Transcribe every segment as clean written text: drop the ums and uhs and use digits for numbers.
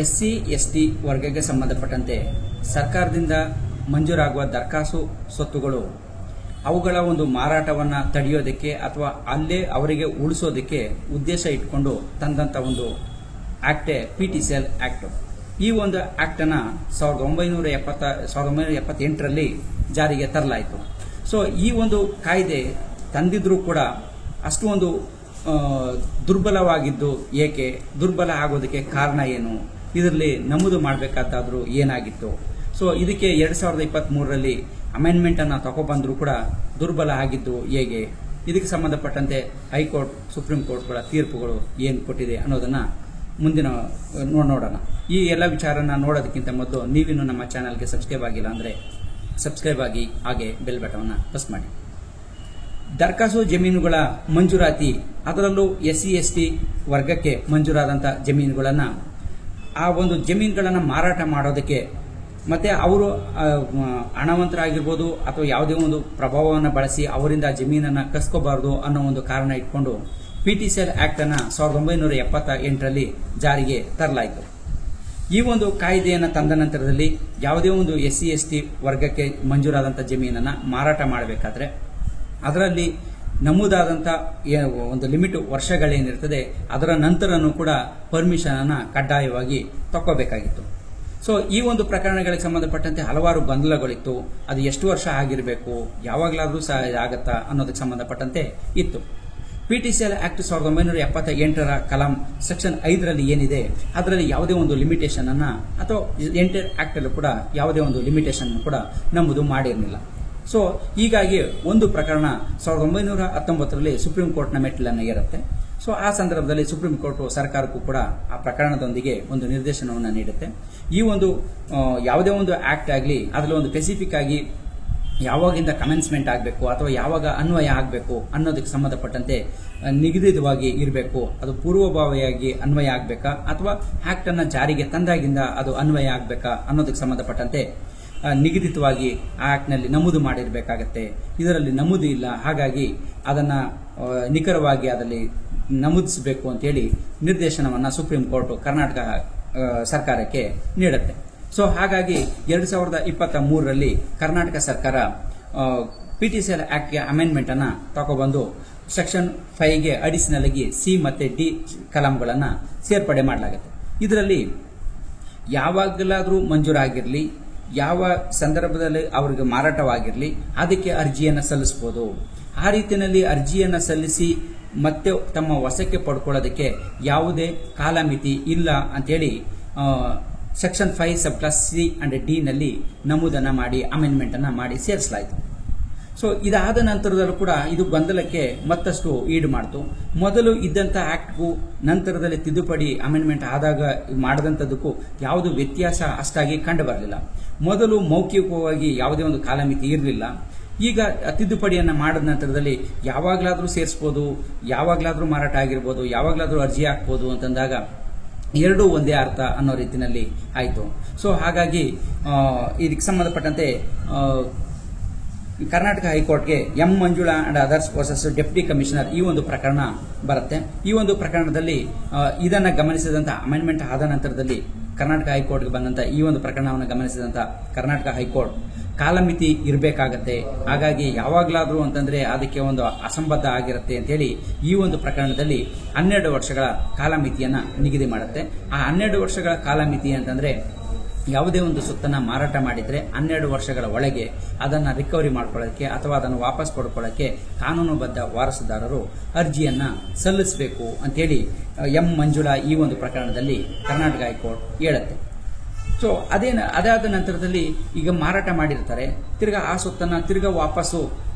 SC ST ವರ್ಗಕ್ಕೆ ಸಂಬಂಧಪಟ್ಟಂತೆ ಸರ್ಕಾರದಿಂದ ಮಂಜೂರಾಗುವ ದರಖಾಸ್ತು ಸ್ವತ್ತುಗಳು ಅವುಗಳ ಒಂದು ಮಾರಾಟವನ್ನು ತಡೆಯೋದಕ್ಕೆ ಅಥವಾ ಅಲ್ಲೇ ಅವರಿಗೆ ಉಳಿಸೋದಕ್ಕೆ ಉದ್ದೇಶ ಇಟ್ಕೊಂಡು ತಂದಂಥ ಒಂದು ಆಕ್ಟೇ PTCL ಆಕ್ಟ್. ಈ ಒಂದು ಆಕ್ಟ್ ಅನ್ನ 1978ರಲ್ಲಿ ಜಾರಿಗೆ ತರಲಾಯಿತು. ಸೊ ಈ ಒಂದು ಕಾಯ್ದೆ ತಂದಿದ್ರೂ ಕೂಡ ಅಷ್ಟು ಒಂದು ದುರ್ಬಲವಾಗಿದ್ದು ಏಕೆ, ದುರ್ಬಲ ಆಗೋದಕ್ಕೆ ಕಾರಣ ಏನು, ಇದರಲ್ಲಿ ನಮೂದು ಮಾಡಬೇಕಾದಾದ್ರೂ ಏನಾಗಿತ್ತು. ಸೊ ಇದಕ್ಕೆ 2023ರಲ್ಲಿ ಅಮೆಂಡ್ಮೆಂಟ್ ಅನ್ನ ತಗೊಬಂದ್ರೂ ಕೂಡ ದುರ್ಬಲ ಆಗಿದ್ದು ಹೇಗೆ, ಇದಕ್ಕೆ ಸಂಬಂಧಪಟ್ಟಂತೆ ಹೈಕೋರ್ಟ್ ಸುಪ್ರೀಂ ಕೋರ್ಟ್ಗಳ ತೀರ್ಪುಗಳು ಏನು ಕೊಟ್ಟಿದೆ ಅನ್ನೋದನ್ನ ಮುಂದಿನ ನೋಡೋಣ. ಈ ಎಲ್ಲ ವಿಚಾರನ ನೋಡೋದಕ್ಕಿಂತ ಮೊದಲು ನೀವಿನ್ನು ನಮ್ಮ ಚಾನಲ್ಗೆ ಸಬ್ಸ್ಕ್ರೈಬ್ ಆಗಿಲ್ಲ ಅಂದರೆ ಸಬ್ಸ್ಕ್ರೈಬ್ ಆಗಿ, ಹಾಗೆ ಬೆಲ್ ಬಟನ್ನ ಪ್ರೆಸ್ ಮಾಡಿ. ದರಖಾಸ್ತು ಜಮೀನುಗಳ ಮಂಜೂರಾತಿ, ಅದರಲ್ಲೂ SC ST ವರ್ಗಕ್ಕೆ ಮಂಜೂರಾದಂಥ ಜಮೀನುಗಳನ್ನು ಆ ಒಂದು ಜಮೀನುಗಳನ್ನು ಮಾರಾಟ ಮಾಡೋದಕ್ಕೆ ಮತ್ತೆ ಅವರು ಹಣವಂತರಾಗಿರ್ಬೋದು ಅಥವಾ ಯಾವುದೇ ಒಂದು ಪ್ರಭಾವವನ್ನು ಬಳಸಿ ಅವರಿಂದ ಜಮೀನನ್ನು ಕಸ್ಕೋಬಾರದು ಅನ್ನೋ ಒಂದು ಕಾರಣ ಇಟ್ಕೊಂಡು PTCL ಆಕ್ಟ್ ಅನ್ನ 1978ರಲ್ಲಿ ಜಾರಿಗೆ ತರಲಾಯಿತು. ಈ ಒಂದು ಕಾಯ್ದೆಯನ್ನು ತಂದ ನಂತರದಲ್ಲಿ ಯಾವುದೇ ಒಂದು SC ST ವರ್ಗಕ್ಕೆ ಮಂಜೂರಾದಂಥ ಜಮೀನನ್ನು ಮಾರಾಟ ಮಾಡಬೇಕಾದ್ರೆ ಅದರಲ್ಲಿ ನಮೂದಾದಂಥ ಒಂದು ಲಿಮಿಟ್ ವರ್ಷಗಳೇನಿರ್ತದೆ ಅದರ ನಂತರನೂ ಕೂಡ ಪರ್ಮಿಷನ್ ಅನ್ನ ಕಡ್ಡಾಯವಾಗಿ ತಗೋಬೇಕಾಗಿತ್ತು. ಸೊ ಈ ಒಂದು ಪ್ರಕರಣಗಳಿಗೆ ಸಂಬಂಧಪಟ್ಟಂತೆ ಹಲವಾರು ಗೊಂದಲಗಳಿತ್ತು. ಅದು ಎಷ್ಟು ವರ್ಷ ಆಗಿರಬೇಕು, ಯಾವಾಗಲಾದರೂ ಸಹ ಆಗತ್ತಾ ಅನ್ನೋದಕ್ಕೆ ಸಂಬಂಧಪಟ್ಟಂತೆ ಇತ್ತು. PTCL ಆಕ್ಟ್ 1978ರ ಕಲಂ ಸೆಕ್ಷನ್ 5ರಲ್ಲಿ ಏನಿದೆ ಅದರಲ್ಲಿ ಯಾವುದೇ ಒಂದು ಲಿಮಿಟೇಷನ್ ಅನ್ನ ಅಥವಾ ಎಂಟೈರ್ ಆಕ್ಟ್ ಅಲ್ಲೂ ಕೂಡ ಯಾವುದೇ ಒಂದು ಲಿಮಿಟೇಷನ್ ಕೂಡ ನಮೂದು ಮಾಡಿರಲಿಲ್ಲ. ಸೊ ಹೀಗಾಗಿ ಒಂದು ಪ್ರಕರಣ 1919ರಲ್ಲಿ ಸುಪ್ರೀಂ ಕೋರ್ಟ್ನ ಮೆಟ್ಟಿಲನ್ನು ಏರುತ್ತೆ. ಸೊ ಆ ಸಂದರ್ಭದಲ್ಲಿ ಸುಪ್ರೀಂ ಕೋರ್ಟ್ ಸರ್ಕಾರಕ್ಕೂ ಕೂಡ ಆ ಪ್ರಕರಣದೊಂದಿಗೆ ಒಂದು ನಿರ್ದೇಶನವನ್ನು ನೀಡುತ್ತೆ. ಈ ಒಂದು ಯಾವುದೇ ಒಂದು ಆಕ್ಟ್ ಆಗಲಿ ಅದರಲ್ಲಿ ಒಂದು ಸ್ಪೆಸಿಫಿಕ್ ಆಗಿ ಯಾವಾಗಿಂದ ಕಮೆನ್ಸ್ಮೆಂಟ್ ಆಗಬೇಕು ಅಥವಾ ಯಾವಾಗ ಅನ್ವಯ ಆಗಬೇಕು ಅನ್ನೋದಕ್ಕೆ ಸಂಬಂಧಪಟ್ಟಂತೆ ನಿಗದಿತವಾಗಿ ಇರಬೇಕು. ಅದು ಪೂರ್ವಭಾವಿಯಾಗಿ ಅನ್ವಯ ಆಗಬೇಕಾ ಅಥವಾ ಆಕ್ಟ್ ಅನ್ನ ಜಾರಿಗೆ ತಂದಾಗಿಂದ ಅದು ಅನ್ವಯ ಆಗಬೇಕಾ ಅನ್ನೋದಕ್ಕೆ ಸಂಬಂಧಪಟ್ಟಂತೆ ನಿಗದಿತವಾಗಿ ಆ ಆಕ್ಟ್ನಲ್ಲಿ ನಮೂದು ಮಾಡಿರಬೇಕಾಗತ್ತೆ. ಇದರಲ್ಲಿ ನಮೂದು ಇಲ್ಲ, ಹಾಗಾಗಿ ಅದನ್ನ ನಿಖರವಾಗಿ ಅದರಲ್ಲಿ ನಮೂದಿಸಬೇಕು ಅಂತೇಳಿ ನಿರ್ದೇಶನವನ್ನು ಸುಪ್ರೀಂ ಕೋರ್ಟ್ ಕರ್ನಾಟಕ ಸರ್ಕಾರಕ್ಕೆ ನೀಡುತ್ತೆ. ಸೊ ಹಾಗಾಗಿ 2023ರಲ್ಲಿ ಕರ್ನಾಟಕ ಸರ್ಕಾರ PTCL ಆಕ್ಟ್ಗೆ ಅಮೆಂಡ್ಮೆಂಟ್ ಅನ್ನ ತಗೊಬಂದು ಸೆಕ್ಷನ್ 5ಗೆ ಅಡಿಷನಲ್ ಆಗಿ C ಮತ್ತೆ D ಕಲಂಗಳನ್ನು ಸೇರ್ಪಡೆ ಮಾಡಲಾಗುತ್ತೆ. ಇದರಲ್ಲಿ ಯಾವಾಗಲಾದರೂ ಮಂಜೂರಾಗಿರಲಿ, ಯಾವ ಸಂದರ್ಭದಲ್ಲಿ ಅವರಿಗೆ ಮಾರಾಟವಾಗಿರಲಿ ಅದಕ್ಕೆ ಅರ್ಜಿಯನ್ನು ಸಲ್ಲಿಸಬಹುದು. ಆ ರೀತಿಯಲ್ಲಿ ಅರ್ಜಿಯನ್ನು ಸಲ್ಲಿಸಿ ಮತ್ತೆ ತಮ್ಮ ವಶಕ್ಕೆ ಪಡ್ಕೊಳ್ಳೋದಕ್ಕೆ ಯಾವುದೇ ಕಾಲಮಿತಿ ಇಲ್ಲ ಅಂತೇಳಿ section 5 sub class C and D ನಲ್ಲಿ ನಮೂದನ್ನ ಮಾಡಿ ಅಮೆಂಡ್ಮೆಂಟ್ ಅನ್ನ ಮಾಡಿ ಸೇರಿಸಲಾಯಿತು. ಸೊ ಇದಾದ ನಂತರದಲ್ಲೂ ಕೂಡ ಇದು ಗೊಂದಲಕ್ಕೆ ಮತ್ತಷ್ಟು ಈಡು ಮಾಡಿತು. ಮೊದಲು ಇದ್ದಂಥ ಆಕ್ಟ್ಗೂ ನಂತರದಲ್ಲಿ ತಿದ್ದುಪಡಿ ಅಮೆಂಡ್ಮೆಂಟ್ ಆದಾಗ ಮಾಡದಂಥದ್ದಕ್ಕೂ ಯಾವುದು ವ್ಯತ್ಯಾಸ ಅಷ್ಟಾಗಿ ಕಂಡು ಬರಲಿಲ್ಲ. ಮೊದಲು ಮೌಖಿಕವಾಗಿ ಯಾವುದೇ ಒಂದು ಕಾಲಮಿತಿ ಇರಲಿಲ್ಲ. ಈಗ ತಿದ್ದುಪಡಿಯನ್ನ ಮಾಡಿದ ನಂತರದಲ್ಲಿ ಯಾವಾಗಲಾದರೂ ಸೇರಿಸಬಹುದು, ಯಾವಾಗಲಾದರೂ ಮಾರಾಟ ಆಗಿರ್ಬೋದು, ಯಾವಾಗಲಾದರೂ ಅರ್ಜಿ ಹಾಕ್ಬೋದು ಅಂತಂದಾಗ ಎರಡೂ ಒಂದೇ ಅರ್ಥ ಅನ್ನೋ ರೀತಿಯಲ್ಲಿ ಆಯಿತು. ಸೊ ಹಾಗಾಗಿ ಇದಕ್ಕೆ ಸಂಬಂಧಪಟ್ಟಂತೆ ಕರ್ನಾಟಕ ಹೈಕೋರ್ಟ್ಗೆ M Manjula and others versus deputy commissioner ಈ ಒಂದು ಪ್ರಕರಣ ಬರುತ್ತೆ. ಈ ಒಂದು ಪ್ರಕರಣದಲ್ಲಿ ಇದನ್ನ ಗಮನಿಸಿದಂತ ಅಮೆಂಡ್ಮೆಂಟ್ ಆದ ನಂತರದಲ್ಲಿ ಕರ್ನಾಟಕ ಹೈಕೋರ್ಟ್ಗೆ ಬಂದಂತ ಈ ಒಂದು ಪ್ರಕರಣವನ್ನು ಗಮನಿಸಿದಂತ ಕರ್ನಾಟಕ ಹೈಕೋರ್ಟ್ ಕಾಲಮಿತಿ ಇರಬೇಕಾಗತ್ತೆ, ಹಾಗಾಗಿ ಯಾವಾಗಲಾದರೂ ಅಂತಂದ್ರೆ ಅದಕ್ಕೆ ಒಂದು ಅಸಂಬದ್ಧ ಆಗಿರುತ್ತೆ ಅಂತೇಳಿ ಈ ಒಂದು ಪ್ರಕರಣದಲ್ಲಿ 12 ವರ್ಷಗಳ ಕಾಲಮಿತಿಯನ್ನ ನಿಗದಿ ಮಾಡುತ್ತೆ. ಆ 12 ವರ್ಷಗಳ ಕಾಲಮಿತಿ ಅಂತಂದ್ರೆ ಯಾವುದೇ ಒಂದು ಸೊತ್ತನ್ನ ಮಾರಾಟ ಮಾಡಿದ್ರೆ 12 ವರ್ಷಗಳ ಒಳಗೆ ಅದನ್ನ ರಿಕವರಿ ಮಾಡ್ಕೊಳ್ಳೋಕೆ ಅಥವಾ ಅದನ್ನು ವಾಪಸ್ ಪಡ್ಕೊಳ್ಳೋಕೆ ಕಾನೂನುಬದ್ಧ ವಾರಸುದಾರರು ಅರ್ಜಿಯನ್ನ ಸಲ್ಲಿಸಬೇಕು ಅಂತೇಳಿ ಎಂ ಮಂಜುಳಾ ಈ ಒಂದು ಪ್ರಕರಣದಲ್ಲಿ ಕರ್ನಾಟಕ ಹೈಕೋರ್ಟ್ ಹೇಳುತ್ತೆ. ಸೊ ಅದಾದ ನಂತರದಲ್ಲಿ ಈಗ ಮಾರಾಟ ಮಾಡಿರ್ತಾರೆ, ತಿರ್ಗಾ ಆ ಸೊತ್ತನ್ನ ತಿರ್ಗಾ ವಾಪಸ್ಸು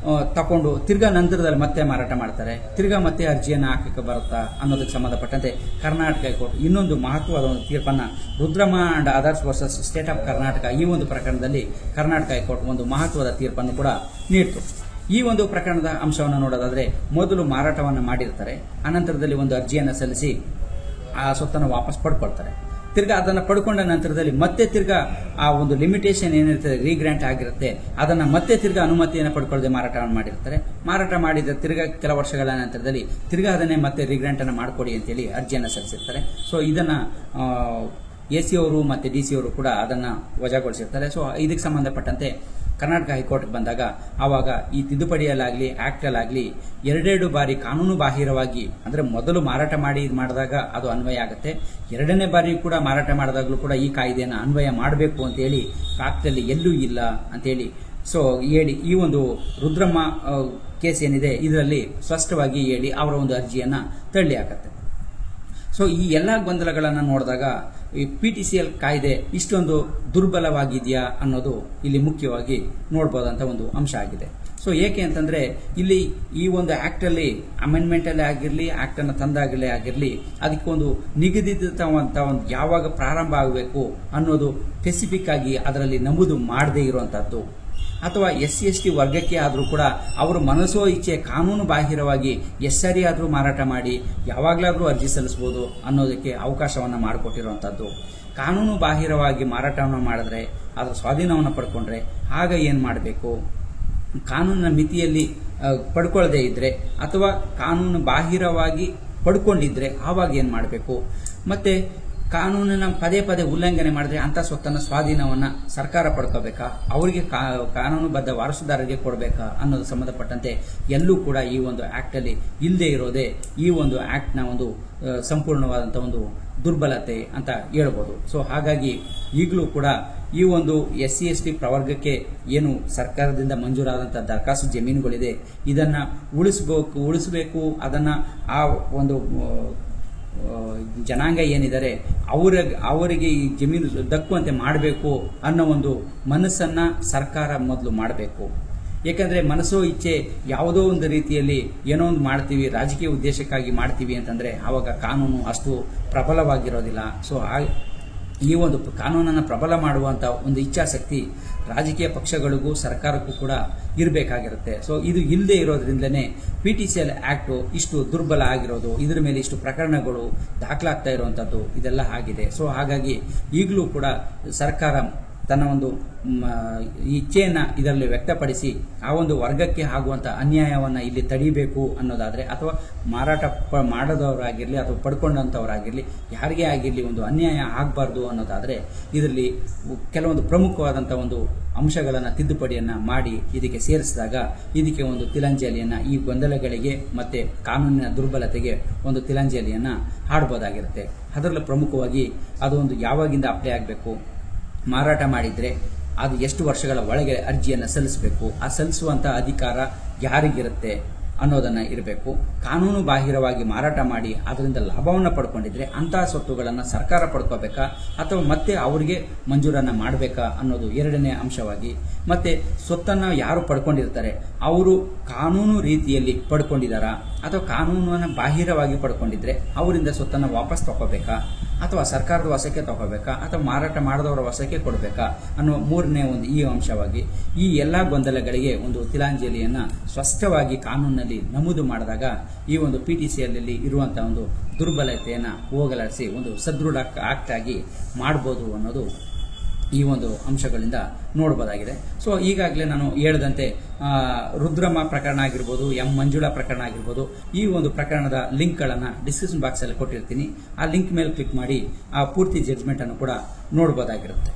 ತಕೊಂಡು ತಿರ್ಗಾ ನಂತರದಲ್ಲಿ ಮತ್ತೆ ಮಾರಾಟ ಮಾಡ್ತಾರೆ, ತಿರ್ಗಾ ಮತ್ತೆ ಅರ್ಜಿಯನ್ನ ಹಾಕಕ್ಕೆ ಬರುತ್ತಾ ಅನ್ನೋದಕ್ಕೆ ಸಂಬಂಧಪಟ್ಟಂತೆ ಕರ್ನಾಟಕ ಹೈಕೋರ್ಟ್ ಇನ್ನೊಂದು ಮಹತ್ವದ ಒಂದು ತೀರ್ಪನ್ನ Rudrama and others versus state of Karnataka ಈ ಒಂದು ಪ್ರಕರಣದಲ್ಲಿ ಕರ್ನಾಟಕ ಹೈಕೋರ್ಟ್ ಒಂದು ಮಹತ್ವದ ತೀರ್ಪನ್ನು ಕೂಡ ನೀಡಿತು. ಈ ಒಂದು ಪ್ರಕರಣದ ಅಂಶವನ್ನು ನೋಡೋದಾದ್ರೆ ಮೊದಲು ಮಾರಾಟವನ್ನು ಮಾಡಿರ್ತಾರೆ, ಅನಂತರದಲ್ಲಿ ಒಂದು ಅರ್ಜಿಯನ್ನು ಸಲ್ಲಿಸಿ ಆ ಸೊತ್ತನ್ನು ವಾಪಸ್ ಪಡ್ಕೊಳ್ತಾರೆ. ತಿರ್ಗಾ ಅದನ್ನು ಪಡ್ಕೊಂಡ ನಂತರದಲ್ಲಿ ಮತ್ತೆ ತಿರ್ಗಾ ಆ ಒಂದು ಲಿಮಿಟೇಷನ್ ಏನಿರ್ತದೆ ರೀಗ್ರಾಂಟ್ ಆಗಿರುತ್ತೆ ಅದನ್ನ ಮತ್ತೆ ತಿರ್ಗಾ ಅನುಮತಿಯನ್ನು ಪಡ್ಕೊಳ್ಳದೆ ಮಾರಾಟವನ್ನು ಮಾಡಿರ್ತಾರೆ. ಮಾರಾಟ ಮಾಡಿದ ತಿರ್ಗಾ ಕೆಲ ವರ್ಷಗಳ ನಂತರದಲ್ಲಿ ತಿರ್ಗಾ ಅದನ್ನೇ ಮತ್ತೆ ರೀಗ್ರಾಂಟ್ ಅನ್ನು ಮಾಡಿಕೊಡಿ ಅಂತೇಳಿ ಅರ್ಜಿಯನ್ನು ಸಲ್ಲಿಸಿರ್ತಾರೆ. ಸೊ ಇದನ್ನ AC ಅವರು ಮತ್ತು DC ಅವರು ಕೂಡ ಅದನ್ನು ವಜಾಗೊಳಿಸಿರ್ತಾರೆ. ಸೊ ಇದಕ್ಕೆ ಸಂಬಂಧಪಟ್ಟಂತೆ ಕರ್ನಾಟಕ ಹೈಕೋರ್ಟ್ಗೆ ಬಂದಾಗ ಆವಾಗ ಈ ತಿದ್ದುಪಡಿಯಲ್ಲಾಗಲಿ ಆ್ಯಕ್ಟಲ್ಲಾಗಲಿ ಎರಡೆರಡು ಬಾರಿ ಕಾನೂನು ಬಾಹಿರವಾಗಿ ಅಂದರೆ ಮೊದಲು ಮಾರಾಟ ಮಾಡಿದಾಗ ಅದು ಅನ್ವಯ ಆಗುತ್ತೆ, ಎರಡನೇ ಬಾರಿ ಕೂಡ ಮಾರಾಟ ಮಾಡಿದಾಗಲೂ ಕೂಡ ಈ ಕಾಯ್ದೆಯನ್ನು ಅನ್ವಯ ಮಾಡಬೇಕು ಅಂತೇಳಿ ಆ್ಯಕ್ಟಲ್ಲಿ ಎಲ್ಲೂ ಇಲ್ಲ ಅಂತೇಳಿ ಸೊ ಹೇಳಿ ಈ ಒಂದು ರುದ್ರಮ್ಮ ಕೇಸ್ ಏನಿದೆ ಇದರಲ್ಲಿ ಸ್ಪಷ್ಟವಾಗಿ ಹೇಳಿ ಅವರ ಒಂದು ಅರ್ಜಿಯನ್ನು ತಳ್ಳಿ ಹಾಕತ್ತೆ. ಸೊ ಈ ಎಲ್ಲ ಗೊಂದಲಗಳನ್ನು ನೋಡಿದಾಗ ಈ PTCL ಕಾಯ್ದೆ ಇಷ್ಟೊಂದು ದುರ್ಬಲವಾಗಿದೆಯಾ ಅನ್ನೋದು ಇಲ್ಲಿ ಮುಖ್ಯವಾಗಿ ನೋಡ್ಬೋದಂತ ಒಂದು ಅಂಶ ಆಗಿದೆ. ಸೊ ಏಕೆ ಅಂತಂದ್ರೆ ಇಲ್ಲಿ ಈ ಒಂದು ಆಕ್ಟಲ್ಲಿ ಅಮೆಂಡ್ಮೆಂಟಲ್ಲೇ ಆಗಿರಲಿ ಆಕ್ಟನ್ನು ತಂದಾಗಲೇ ಆಗಿರಲಿ ಅದಕ್ಕೊಂದು ನಿಗದಿತವಂತ ಒಂದು ಯಾವಾಗ ಪ್ರಾರಂಭ ಆಗಬೇಕು ಅನ್ನೋದು ಸ್ಪೆಸಿಫಿಕ್ ಆಗಿ ಅದರಲ್ಲಿ ನಮೂದು ಮಾಡದೇ ಇರುವಂತಹದ್ದು, ಅಥವಾ SC/ST ವರ್ಗಕ್ಕೆ ಆದರೂ ಕೂಡ ಅವರು ಮನಸೋ ಇಚ್ಛೆ ಕಾನೂನು ಬಾಹಿರವಾಗಿ ಎಷ್ಟರಿ ಆದರೂ ಮಾರಾಟ ಮಾಡಿ ಯಾವಾಗಲಾದರೂ ಅರ್ಜಿ ಸಲ್ಲಿಸಬಹುದು ಅನ್ನೋದಕ್ಕೆ ಅವಕಾಶವನ್ನು ಮಾಡಿಕೊಟ್ಟಿರುವಂಥದ್ದು. ಕಾನೂನು ಬಾಹಿರವಾಗಿ ಮಾರಾಟವನ್ನು ಮಾಡಿದ್ರೆ ಅದರ ಸ್ವಾಧೀನವನ್ನು ಪಡ್ಕೊಂಡ್ರೆ ಆಗ ಏನು ಮಾಡಬೇಕು, ಕಾನೂನಿನ ಮಿತಿಯಲ್ಲಿ ಪಡ್ಕೊಳ್ಳದೇ ಇದ್ರೆ ಅಥವಾ ಕಾನೂನು ಬಾಹಿರವಾಗಿ ಪಡ್ಕೊಂಡಿದ್ರೆ ಆವಾಗ ಏನು ಮಾಡಬೇಕು, ಮತ್ತೆ ಕಾನೂನಿನ ಪದೇ ಪದೇ ಉಲ್ಲಂಘನೆ ಮಾಡಿದ್ರೆ ಅಂತ ಸ್ವತ್ತನ್ನ ಸ್ವಾಧೀನವನ್ನ ಸರ್ಕಾರ ಪಡ್ಕೋಬೇಕಾ, ಅವರಿಗೆ ಕಾನೂನುಬದ್ಧ ವಾರಸುದಾರರಿಗೆ ಕೊಡಬೇಕಾ ಅನ್ನೋದು ಸಂಬಂಧಪಟ್ಟಂತೆ ಎಲ್ಲೂ ಕೂಡ ಈ ಒಂದು ಆಕ್ಟ್ ಅಲ್ಲಿ ಇಲ್ಲದೆ ಇರೋದೇ ಈ ಒಂದು ಆಕ್ಟ್ ನ ಒಂದು ಸಂಪೂರ್ಣವಾದಂತಹ ಒಂದು ದುರ್ಬಲತೆ ಅಂತ ಹೇಳ್ಬೋದು. ಸೊ ಹಾಗಾಗಿ ಈಗಲೂ ಕೂಡ ಈ ಒಂದು SC/ST ಪ್ರವರ್ಗಕ್ಕೆ ಏನು ಸರ್ಕಾರದಿಂದ ಮಂಜೂರಾದಂತಹ ದರಖಾಸ್ತು ಜಮೀನುಗಳಿದೆ ಇದನ್ನ ಉಳಿಸಬೇಕು, ಅದನ್ನ ಆ ಒಂದು ಜನಾಂಗ ಏನಿದ್ದಾರೆ ಅವರಿಗೆ ಈ ಜಮೀನು ದಕ್ಕುವಂತೆ ಮಾಡಬೇಕು ಅನ್ನೋ ಒಂದು ಮನಸ್ಸನ್ನ ಸರ್ಕಾರ ಮೊದಲು ಮಾಡಬೇಕು. ಯಾಕಂದ್ರೆ ಮನಸ್ಸೋ ಇಚ್ಛೆ ಯಾವುದೋ ಒಂದು ರೀತಿಯಲ್ಲಿ ಏನೋ ಒಂದು ಮಾಡ್ತೀವಿ ರಾಜಕೀಯ ಉದ್ದೇಶಕ್ಕಾಗಿ ಮಾಡ್ತೀವಿ ಅಂತಂದ್ರೆ ಆವಾಗ ಕಾನೂನು ಅಷ್ಟು ಪ್ರಬಲವಾಗಿರೋದಿಲ್ಲ. ಸೊ ಈ ಒಂದು ಕಾನೂನನ್ನು ಪ್ರಬಲ ಮಾಡುವಂತ ಒಂದು ಇಚ್ಛಾಶಕ್ತಿ ರಾಜಕೀಯ ಪಕ್ಷಗಳಿಗೂ ಸರ್ಕಾರಕ್ಕೂ ಕೂಡ ಇರಬೇಕಾಗಿರುತ್ತೆ. ಸೊ ಇದು ಇಲ್ಲದೆ ಇರೋದ್ರಿಂದಲೇ PTCL ಆಕ್ಟ್ ಇಷ್ಟು ದುರ್ಬಲ ಆಗಿರೋದು, ಇದರ ಮೇಲೆ ಇಷ್ಟು ಪ್ರಕರಣಗಳು ದಾಖಲಾಗ್ತಾ ಇರುವಂತದ್ದು ಇದೆಲ್ಲ ಆಗಿದೆ. ಸೊ ಹಾಗಾಗಿ ಈಗಲೂ ಕೂಡ ಸರ್ಕಾರ ತನ್ನ ಒಂದು ಇಚ್ಛೆಯನ್ನ ಇದರಲ್ಲಿ ವ್ಯಕ್ತಪಡಿಸಿ ಆ ಒಂದು ವರ್ಗಕ್ಕೆ ಆಗುವಂತ ಅನ್ಯಾಯವನ್ನ ಇಲ್ಲಿ ತಡಿಬೇಕು ಅನ್ನೋದಾದ್ರೆ, ಅಥವಾ ಮಾರಾಟ ಮಾಡದವರಾಗಿರ್ಲಿ ಅಥವಾ ಪಡ್ಕೊಂಡಂತವರಾಗಿರ್ಲಿ ಯಾರಿಗೇ ಆಗಿರ್ಲಿ ಒಂದು ಅನ್ಯಾಯ ಆಗಬಾರ್ದು ಅನ್ನೋದಾದ್ರೆ ಇದರಲ್ಲಿ ಕೆಲವೊಂದು ಪ್ರಮುಖವಾದಂತಹ ಒಂದು ಅಂಶಗಳನ್ನ ತಿದ್ದುಪಡಿಯನ್ನ ಮಾಡಿ ಇದಕ್ಕೆ ಸೇರಿಸಿದಾಗ ಇದಕ್ಕೆ ಒಂದು ತಿಲಾಂಜಲಿಯನ್ನ ಈ ಗೊಂದಲಗಳಿಗೆ ಮತ್ತೆ ಕಾನೂನಿನ ದುರ್ಬಲತೆಗೆ ಒಂದು ತಿಲಾಂಜಲಿಯನ್ನ ಹಾಡಬಹುದಾಗಿರುತ್ತೆ. ಅದರಲ್ಲೂ ಪ್ರಮುಖವಾಗಿ ಅದು ಒಂದು ಯಾವಾಗಿಂದ ಅಪ್ಲೈ ಆಗಬೇಕು, ಮಾರಾಟ ಮಾಡಿದ್ರೆ ಅದು ಎಷ್ಟು ವರ್ಷಗಳ ಒಳಗೆ ಅರ್ಜಿಯನ್ನು ಸಲ್ಲಿಸಬೇಕು, ಆ ಸಲ್ಲಿಸುವಂತ ಅಧಿಕಾರ ಯಾರಿಗಿರುತ್ತೆ ಅನ್ನೋದನ್ನ ಇರಬೇಕು. ಕಾನೂನು ಬಾಹಿರವಾಗಿ ಮಾರಾಟ ಮಾಡಿ ಅದರಿಂದ ಲಾಭವನ್ನು ಪಡ್ಕೊಂಡಿದ್ರೆ ಅಂತಹ ಸ್ವತ್ತುಗಳನ್ನು ಸರ್ಕಾರ ಪಡ್ಕೋಬೇಕಾ ಅಥವಾ ಮತ್ತೆ ಅವರಿಗೆ ಮಂಜೂರನ್ನ ಮಾಡಬೇಕಾ ಅನ್ನೋದು ಎರಡನೇ ಅಂಶವಾಗಿ, ಮತ್ತೆ ಸ್ವತ್ತನ್ನ ಯಾರು ಪಡ್ಕೊಂಡಿರ್ತಾರೆ ಅವರು ಕಾನೂನು ರೀತಿಯಲ್ಲಿ ಪಡ್ಕೊಂಡಿದ್ದಾರಾ ಅಥವಾ ಕಾನೂನನ್ನು ಬಾಹಿರವಾಗಿ ಪಡ್ಕೊಂಡಿದ್ರೆ ಅವರಿಂದ ಸ್ವತ್ತನ್ನ ವಾಪಸ್ ತಗೋಬೇಕಾ ಅಥವಾ ಸರ್ಕಾರದ ವಶಕ್ಕೆ ತಗೋಬೇಕಾ ಅಥವಾ ಮಾರಾಟ ಮಾಡಿದವರ ವಶಕ್ಕೆ ಕೊಡಬೇಕಾ ಅನ್ನೋ ಮೂರನೇ ಒಂದು ಈ ಅಂಶವಾಗಿ ಈ ಎಲ್ಲಾ ಗೊಂದಲಗಳಿಗೆ ಒಂದು ತಿಲಾಂಜಲಿಯನ್ನ ಸ್ಪಷ್ಟವಾಗಿ ಕಾನೂನಿನಲ್ಲಿ ನಮೂದು ಮಾಡಿದಾಗ ಈ ಒಂದು PTCL ಅಲ್ಲಿ ಇರುವಂತಹ ಒಂದು ದುರ್ಬಲತೆಯನ್ನ ಹೋಗಲಾಡಿಸಿ ಒಂದು ಸದೃಢ ಆಕ್ಟ್ ಆಗಿ ಮಾಡಬಹುದು ಅನ್ನೋದು ಈ ಒಂದು ಅಂಶಗಳಿಂದ ನೋಡಬಹುದಾಗಿದೆ. ಸೊ ಈಗಾಗಲೇ ನಾನು ಹೇಳಿದಂತೆ ರುದ್ರಮ್ಮ ಪ್ರಕರಣ ಆಗಿರ್ಬೋದು, ಮಂಜುಳಾ ಪ್ರಕರಣ ಆಗಿರ್ಬೋದು, ಈ ಒಂದು ಪ್ರಕರಣದ ಲಿಂಕ್ಗಳನ್ನು ಡಿಸ್ಕ್ರಿಪ್ಷನ್ ಬಾಕ್ಸ್ ಅಲ್ಲಿ ಕೊಟ್ಟಿರ್ತೀನಿ. ಆ ಲಿಂಕ್ ಮೇಲೆ ಕ್ಲಿಕ್ ಮಾಡಿ ಆ ಪೂರ್ತಿ ಜಡ್ಜ್ಮೆಂಟ್ ಅನ್ನು ಕೂಡ ನೋಡಬಹುದಾಗಿರುತ್ತೆ.